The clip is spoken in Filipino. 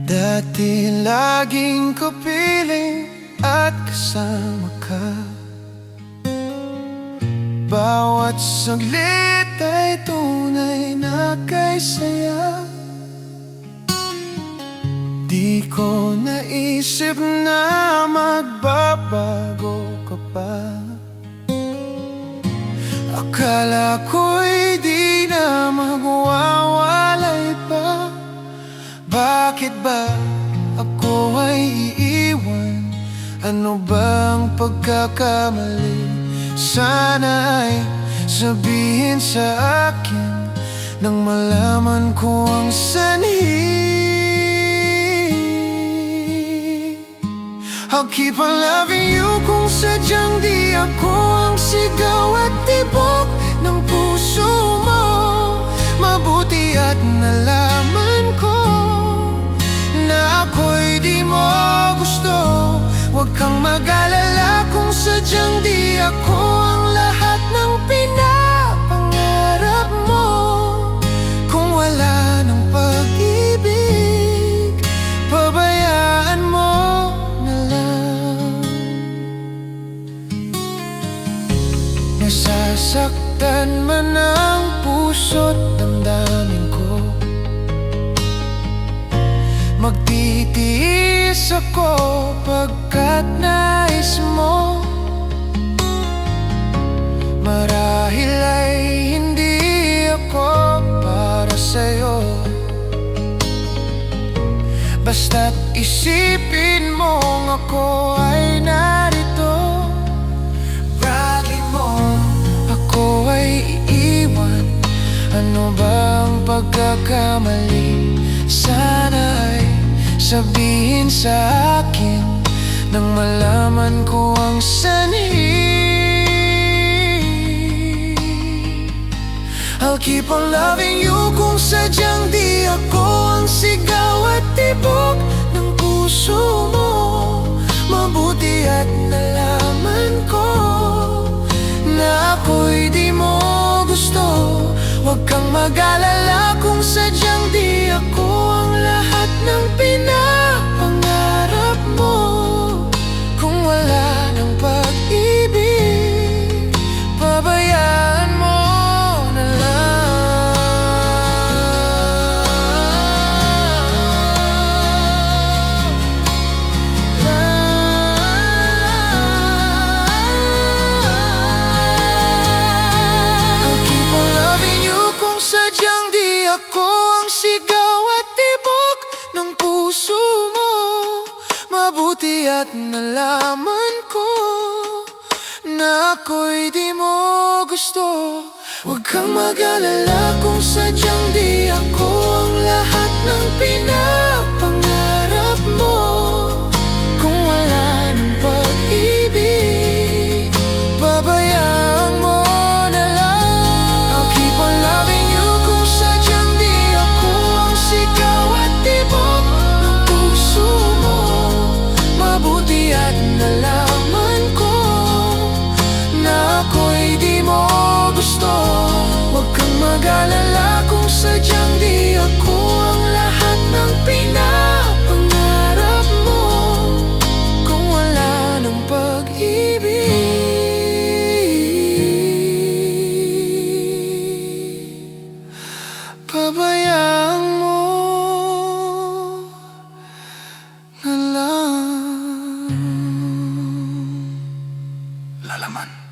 Dati laging kapiling at kasama ka. Bawat saglit ay tunay na kay saya. Di ko naisip na magbabago ka pa. Akala ko'y di na magwawalay pa. Bakit ba ako ay iiwan? Ano bang pagkakamali? Sana ay sabihin sa akin nang malaman ko ang sanhi. I'll keep on loving you kung sadyang di ako ang sigaw at tibok ng puso mo. Mabuti at nalaman ko na ako'y di mo gusto. Huwag kang mag-alala kung sadyang di ako ang lahat ng pinapangarap mo. Kung wala ng pag-ibig, pabayaan mo na lang. Nasasaktan man ang puso't damdamin ko. Magtitiis ako pagkat nais mo. Marahil ay hindi ako para sa'yo. Basta't isipin mong ako ay narito. Bragging mo ako ay iiwan. Ano bang pagkakamali? Sana ay sabihin sa akin nang malaman ko ang sanhi. I'll keep on loving you kung sadyang di ako ang sigaw at tibok ng puso mo. Mabuti at nalaman ko na ako'y di mo gusto. Huwag kang mag-alala kung sadyang di ako ang lahat ng pinapangarap mo. Kung wala ng pag-ibig, pabayaan mo na lang. I'll keep on loving you kung sadyang di ako ang sigaw at tibok ng puso mo. Mabuti at nalaman ko na ako'y di mo gusto. Huwag kang mag-alala kung sadyang di ako ang lahat ng pinapangarap mo. Kung wala ng pag-ibig, pabayaan mo na lang. I'll keep on loving you kung sadyang di ako ang sigaw at tibok ng puso mo. Mabuti at nalaman ko na ako'y di mo gusto. Huwag kang mag-alala kung sadyang di ako ang lahat ng pinapangarap mo. Kung wala ng pag-ibig, pabayaan mo na lang. Lalaman.